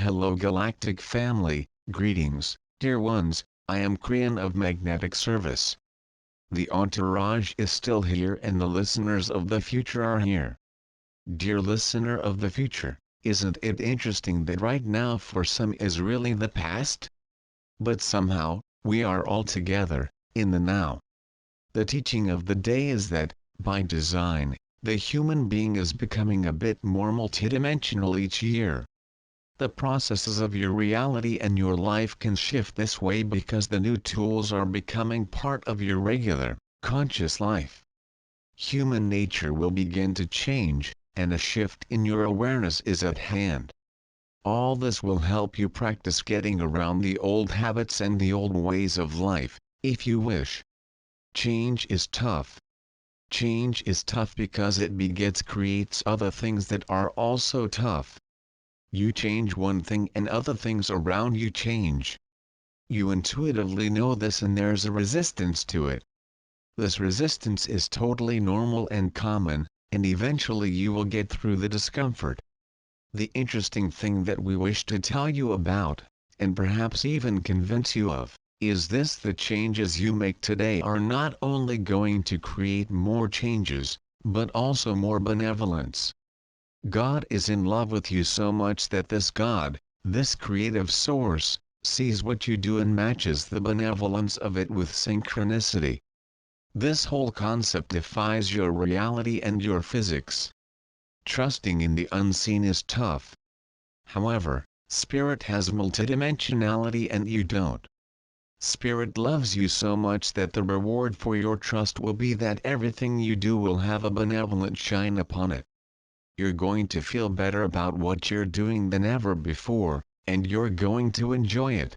Hello Galactic family, greetings, dear ones, I am Krian of Magnetic Service. The entourage is still here and the listeners of the future are here. Dear listener of the future, isn't it interesting that right now for some is really the past? But somehow, we are all together, in the now. The teaching of the day is that, by design, the human being is becoming a bit more multidimensional each year. The processes of your reality and your life can shift this way because the new tools are becoming part of your regular, conscious life. Human nature will begin to change, and a shift in your awareness is at hand. All this will help you practice getting around the old habits and the old ways of life, if you wish. Change is tough. Change is tough because it creates other things that are also tough. You change one thing and other things around you change. You intuitively know this and there's a resistance to it. This resistance is totally normal and common, and eventually you will get through the discomfort. The interesting thing that we wish to tell you about, and perhaps even convince you of, is this: the changes you make today are not only going to create more changes, but also more benevolence. God is in love with you so much that this God, this creative source, sees what you do and matches the benevolence of it with synchronicity. This whole concept defies your reality and your physics. Trusting in the unseen is tough. However, Spirit has multidimensionality and you don't. Spirit loves you so much that the reward for your trust will be that everything you do will have a benevolent shine upon it. You're going to feel better about what you're doing than ever before, and you're going to enjoy it.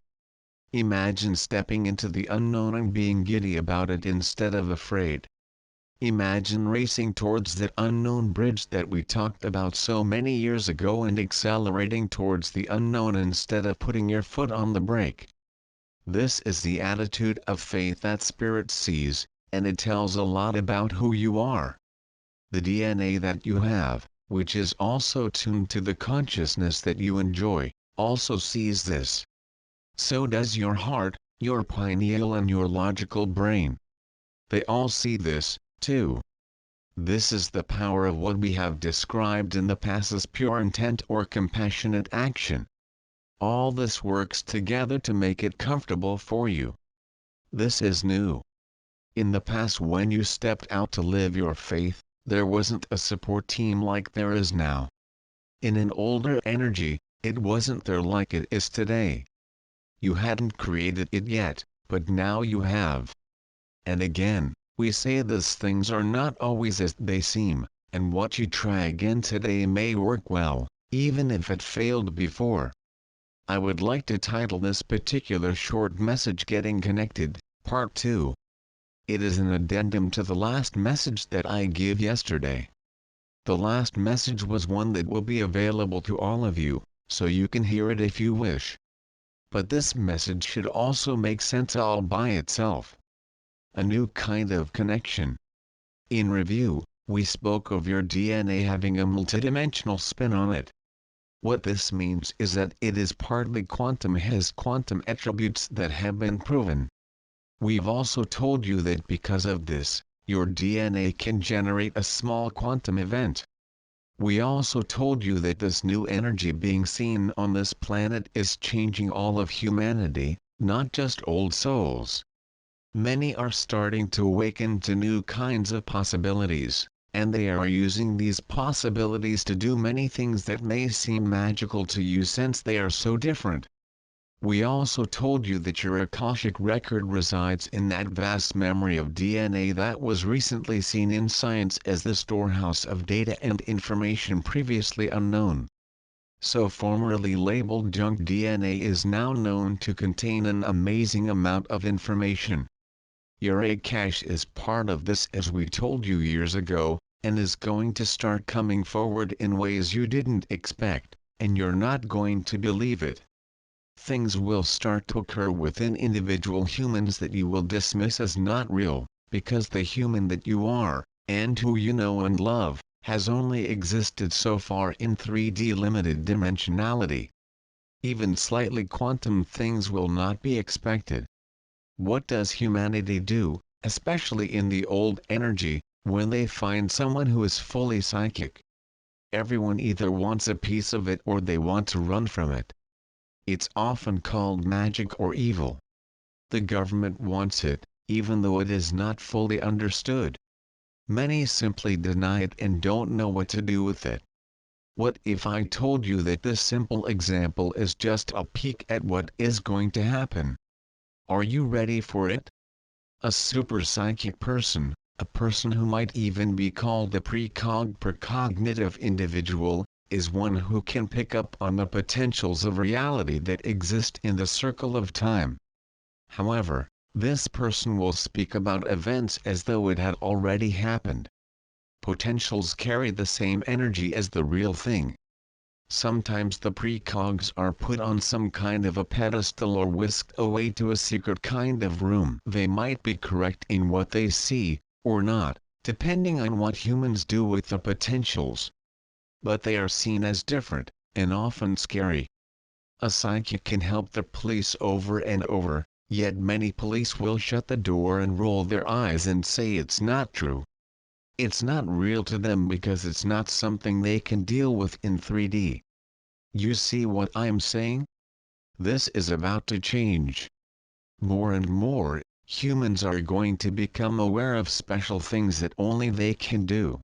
Imagine stepping into the unknown and being giddy about it instead of afraid. Imagine racing towards that unknown bridge that we talked about so many years ago and accelerating towards the unknown instead of putting your foot on the brake. This is the attitude of faith that Spirit sees, and it tells a lot about who you are. The DNA that you have, which is also tuned to the consciousness that you enjoy, also sees this. So does your heart, your pineal and your logical brain. They all see this, too. This is the power of what we have described in the past as pure intent or compassionate action. All this works together to make it comfortable for you. This is new. In the past, when you stepped out to live your faith, there wasn't a support team like there is now. In an older energy, it wasn't there like it is today. You hadn't created it yet, but now you have. And again, we say these things are not always as they seem, and what you try again today may work well, even if it failed before. I would like to title this particular short message Getting Connected, Part 2. It is an addendum to the last message that I gave yesterday. The last message was one that will be available to all of you, so you can hear it if you wish. But this message should also make sense all by itself. A new kind of connection. In review, we spoke of your DNA having a multidimensional spin on it. What this means is that it is partly quantum, has quantum attributes that have been proven. We've also told you that because of this, your DNA can generate a small quantum event. We also told you that this new energy being seen on this planet is changing all of humanity, not just old souls. Many are starting to awaken to new kinds of possibilities, and they are using these possibilities to do many things that may seem magical to you since they are so different. We also told you that your Akashic record resides in that vast memory of DNA that was recently seen in science as the storehouse of data and information previously unknown. So formerly labeled junk DNA is now known to contain an amazing amount of information. Your egg cache is part of this, as we told you years ago, and is going to start coming forward in ways you didn't expect, and you're not going to believe it. Things will start to occur within individual humans that you will dismiss as not real, because the human that you are, and who you know and love, has only existed so far in 3D limited dimensionality. Even slightly quantum things will not be expected. What does humanity do, especially in the old energy, when they find someone who is fully psychic? Everyone either wants a piece of it or they want to run from it. It's often called magic or evil. The government wants it, even though it is not fully understood. Many simply deny it and don't know what to do with it. What if I told you that this simple example is just a peek at what is going to happen? Are you ready for it? A super psychic person, a person who might even be called a precognitive individual, is one who can pick up on the potentials of reality that exist in the circle of time. However, this person will speak about events as though it had already happened. Potentials carry the same energy as the real thing. Sometimes the precogs are put on some kind of a pedestal or whisked away to a secret kind of room. They might be correct in what they see, or not, depending on what humans do with the potentials. But they are seen as different, and often scary. A psychic can help the police over and over, yet many police will shut the door and roll their eyes and say it's not true. It's not real to them because it's not something they can deal with in 3D. You see what I'm saying? This is about to change. More and more, humans are going to become aware of special things that only they can do.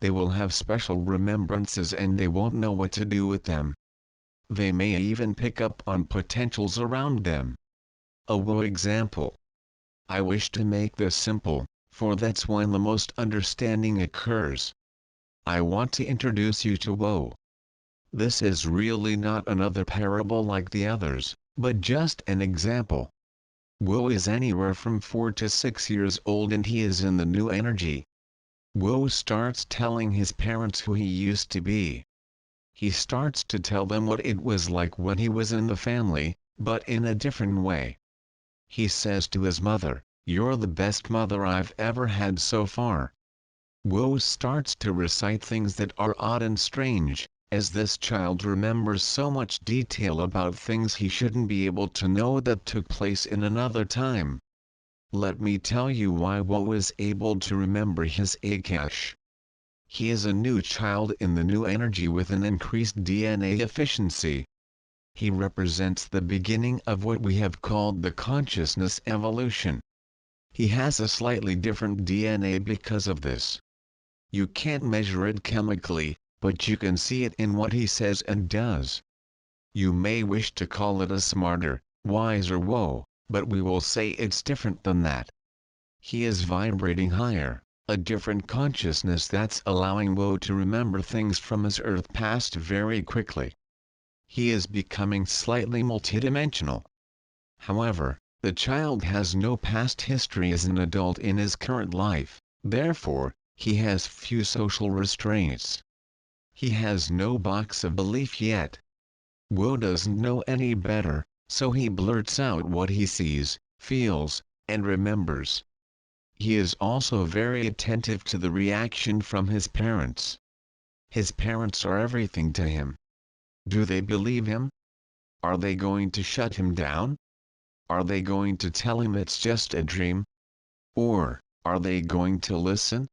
They will have special remembrances and they won't know what to do with them. They may even pick up on potentials around them. A Wu example. I wish to make this simple, for that's when the most understanding occurs. I want to introduce you to Wu. This is really not another parable like the others, but just an example. Wu is anywhere from 4 to 6 years old and he is in the new energy. Wu starts telling his parents who he used to be. He starts to tell them what it was like when he was in the family, but in a different way. He says to his mother, "You're the best mother I've ever had so far." Wu starts to recite things that are odd and strange, as this child remembers so much detail about things he shouldn't be able to know that took place in another time. Let me tell you why Wu is able to remember his Akash. He is a new child in the new energy with an increased DNA efficiency. He represents the beginning of what we have called the consciousness evolution. He has a slightly different DNA because of this. You can't measure it chemically, but you can see it in what he says and does. You may wish to call it a smarter, wiser Wu, but we will say it's different than that. He is vibrating higher, a different consciousness that's allowing Wu to remember things from his Earth past very quickly. He is becoming slightly multidimensional. However, the child has no past history as an adult in his current life, therefore, he has few social restraints. He has no box of belief yet. Wu doesn't know any better, so he blurts out what he sees, feels, and remembers. He is also very attentive to the reaction from his parents. His parents are everything to him. Do they believe him? Are they going to shut him down? Are they going to tell him it's just a dream? Or, are they going to listen?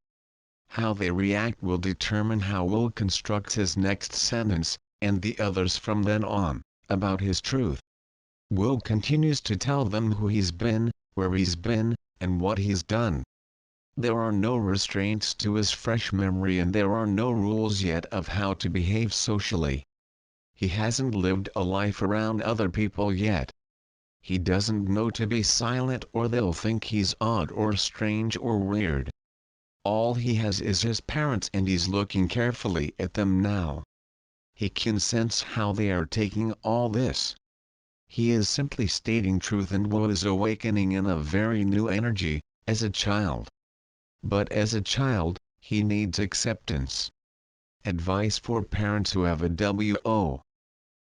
How they react will determine how Wu constructs his next sentence, and the others from then on, about his truth. Wu continues to tell them who he's been, where he's been, and what he's done. There are no restraints to his fresh memory and there are no rules yet of how to behave socially. He hasn't lived a life around other people yet. He doesn't know to be silent or they'll think he's odd or strange or weird. All he has is his parents and he's looking carefully at them now. He can sense how they are taking all this. He is simply stating truth and Wu is awakening in a very new energy, as a child. But as a child, he needs acceptance. Advice for parents who have a WO.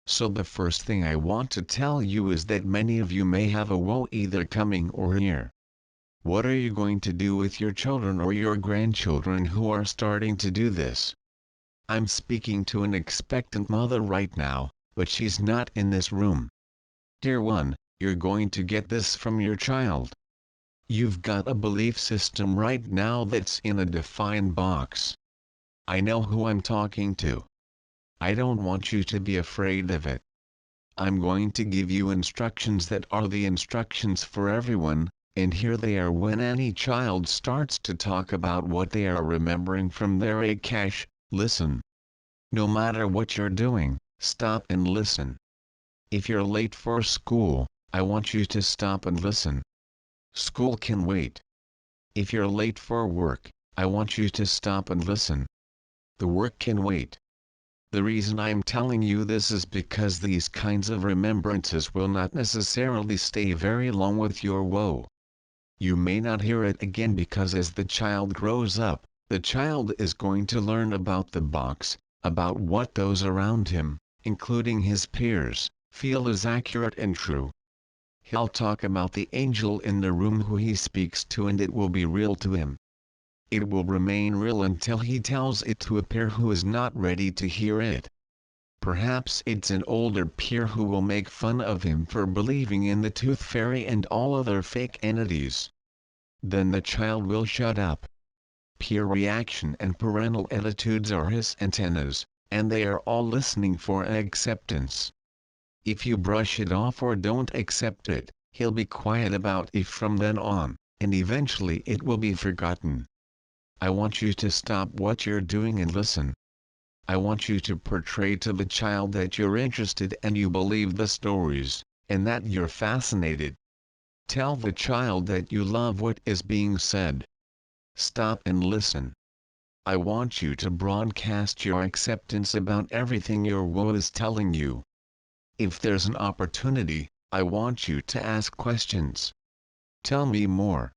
So the first thing I want to tell you is that many of you may have a Wu either coming or here. What are you going to do with your children or your grandchildren who are starting to do this? I'm speaking to an expectant mother right now, but she's not in this room. Dear one, you're going to get this from your child. You've got a belief system right now that's in a defined box. I know who I'm talking to. I don't want you to be afraid of it. I'm going to give you instructions that are the instructions for everyone, and here they are. When any child starts to talk about what they are remembering from their Akash, listen. No matter what you're doing, stop and listen. If you're late for school, I want you to stop and listen. School can wait. If you're late for work, I want you to stop and listen. The work can wait. The reason I'm telling you this is because these kinds of remembrances will not necessarily stay very long with your woe. You may not hear it again because as the child grows up, the child is going to learn about the box, about what those around him, including his peers, feel is accurate and true. He'll talk about the angel in the room who he speaks to, and it will be real to him. It will remain real until he tells it to a peer who is not ready to hear it. Perhaps it's an older peer who will make fun of him for believing in the tooth fairy and all other fake entities. Then the child will shut up. Peer reaction and parental attitudes are his antennas, and they are all listening for acceptance. If you brush it off or don't accept it, he'll be quiet about it from then on, and eventually it will be forgotten. I want you to stop what you're doing and listen. I want you to portray to the child that you're interested and you believe the stories, and that you're fascinated. Tell the child that you love what is being said. Stop and listen. I want you to broadcast your acceptance about everything your woe is telling you. If there's an opportunity, I want you to ask questions. Tell me more.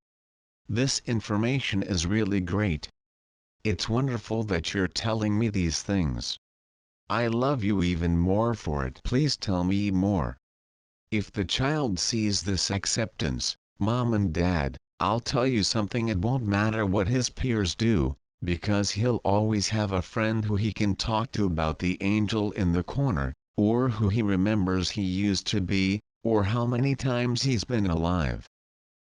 This information is really great. It's wonderful that you're telling me these things. I love you even more for it. Please tell me more. If the child sees this acceptance, Mom and Dad, I'll tell you something, it won't matter what his peers do, because he'll always have a friend who he can talk to about the angel in the corner, or who he remembers he used to be, or how many times he's been alive.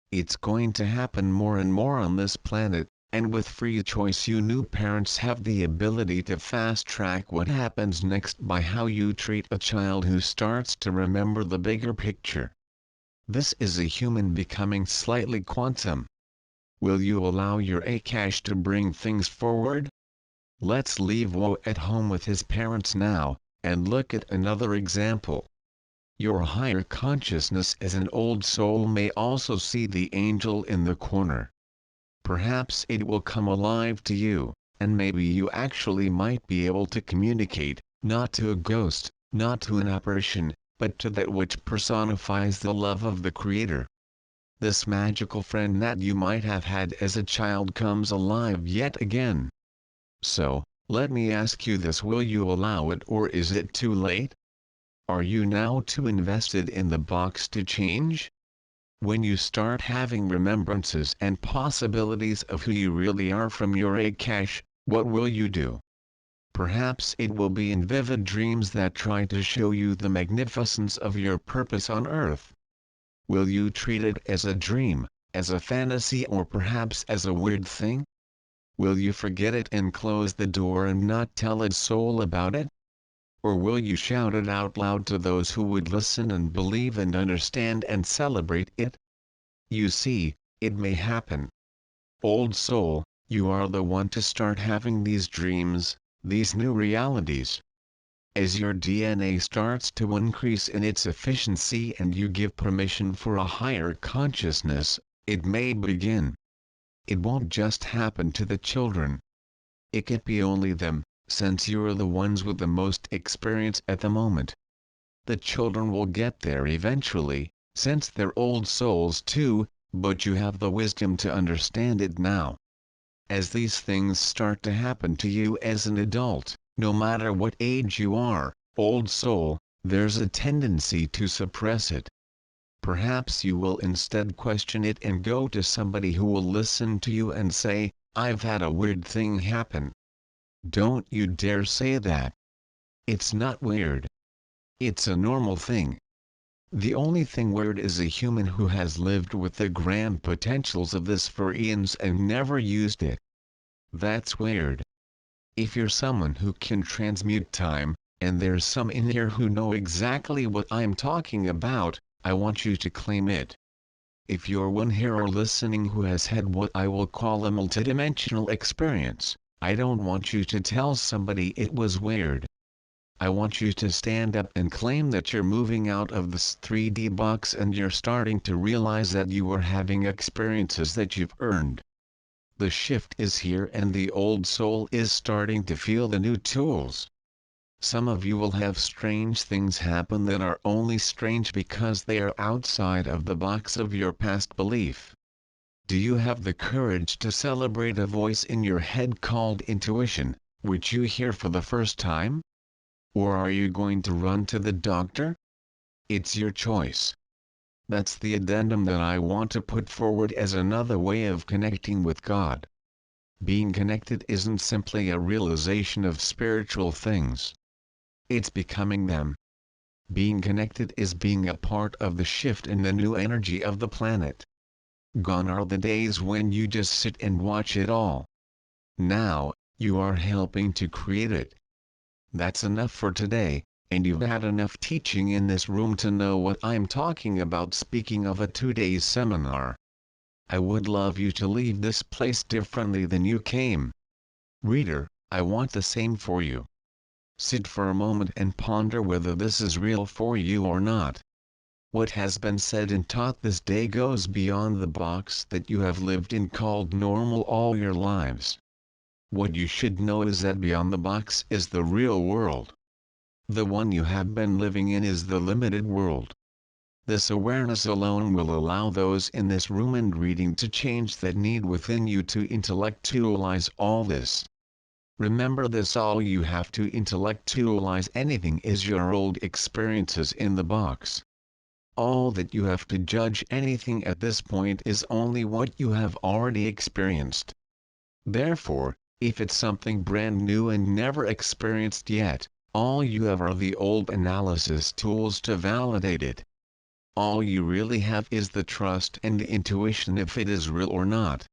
It's going to happen more and more on this planet, and with free choice you new parents have the ability to fast-track what happens next by how you treat a child who starts to remember the bigger picture. This is a human becoming slightly quantum. Will you allow your Akash to bring things forward? Let's leave Woe at home with his parents now, and look at another example. Your higher consciousness as an old soul may also see the angel in the corner. Perhaps it will come alive to you, and maybe you actually might be able to communicate, not to a ghost, not to an apparition, but to that which personifies the love of the Creator. This magical friend that you might have had as a child comes alive yet again. So, let me ask you this: will you allow it, or is it too late? Are you now too invested in the box to change? When you start having remembrances and possibilities of who you really are from your Akash, what will you do? Perhaps it will be in vivid dreams that try to show you the magnificence of your purpose on earth. Will you treat it as a dream, as a fantasy, or perhaps as a weird thing? Will you forget it and close the door and not tell a soul about it? Or will you shout it out loud to those who would listen and believe and understand and celebrate it? You see, it may happen. Old soul, you are the one to start having these dreams, these new realities. As your DNA starts to increase in its efficiency and you give permission for a higher consciousness, it may begin. It won't just happen to the children. It can be only them, since you're the ones with the most experience at the moment. The children will get there eventually, since they're old souls too, but you have the wisdom to understand it now. As these things start to happen to you as an adult, no matter what age you are, old soul, there's a tendency to suppress it. Perhaps you will instead question it and go to somebody who will listen to you and say, "I've had a weird thing happen." Don't you dare say that. It's not weird. It's a normal thing. The only thing weird is a human who has lived with the grand potentials of this for eons and never used it. That's weird. If you're someone who can transmute time, and there's some in here who know exactly what I'm talking about, I want you to claim it. If you're one here or listening who has had what I will call a multidimensional experience, I don't want you to tell somebody it was weird. I want you to stand up and claim that you're moving out of this 3D box and you're starting to realize that you are having experiences that you've earned. The shift is here and the old soul is starting to feel the new tools. Some of you will have strange things happen that are only strange because they are outside of the box of your past belief. Do you have the courage to celebrate a voice in your head called intuition, which you hear for the first time? Or are you going to run to the doctor? It's your choice. That's the addendum that I want to put forward as another way of connecting with God. Being connected isn't simply a realization of spiritual things. It's becoming them. Being connected is being a part of the shift in the new energy of the planet. Gone are the days when you just sit and watch it all. Now, you are helping to create it. That's enough for today, and you've had enough teaching in this room to know what I'm talking about. Speaking of a 2-day seminar, I would love you to leave this place differently than you came. Reader, I want the same for you. Sit for a moment and ponder whether this is real for you or not. What has been said and taught this day goes beyond the box that you have lived in called normal all your lives. What you should know is that beyond the box is the real world. The one you have been living in is the limited world. This awareness alone will allow those in this room and reading to change that need within you to intellectualize all this. Remember this: all you have to intellectualize anything is your old experiences in the box. All that you have to judge anything at this point is only what you have already experienced. Therefore, if it's something brand new and never experienced yet, all you have are the old analysis tools to validate it. All you really have is the trust and the intuition if it is real or not.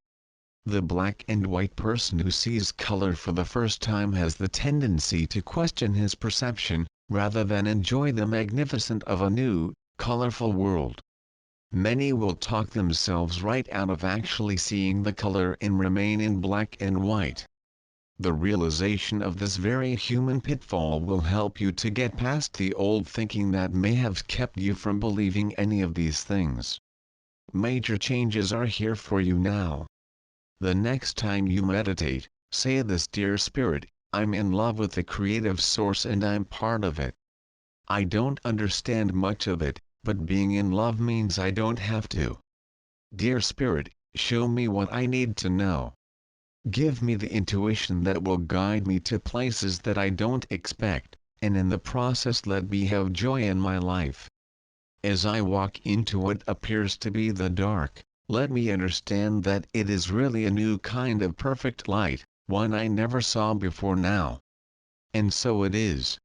The black and white person who sees color for the first time has the tendency to question his perception, rather than enjoy the magnificence of a new, colorful world. Many will talk themselves right out of actually seeing the color and remain in black and white. The realization of this very human pitfall will help you to get past the old thinking that may have kept you from believing any of these things. Major changes are here for you now. The next time you meditate, say this: Dear Spirit, I'm in love with the creative source and I'm part of it. I don't understand much of it, but being in love means I don't have to. Dear Spirit, show me what I need to know. Give me the intuition that will guide me to places that I don't expect, and in the process let me have joy in my life. As I walk into what appears to be the dark, let me understand that it is really a new kind of perfect light, one I never saw before now. And so it is.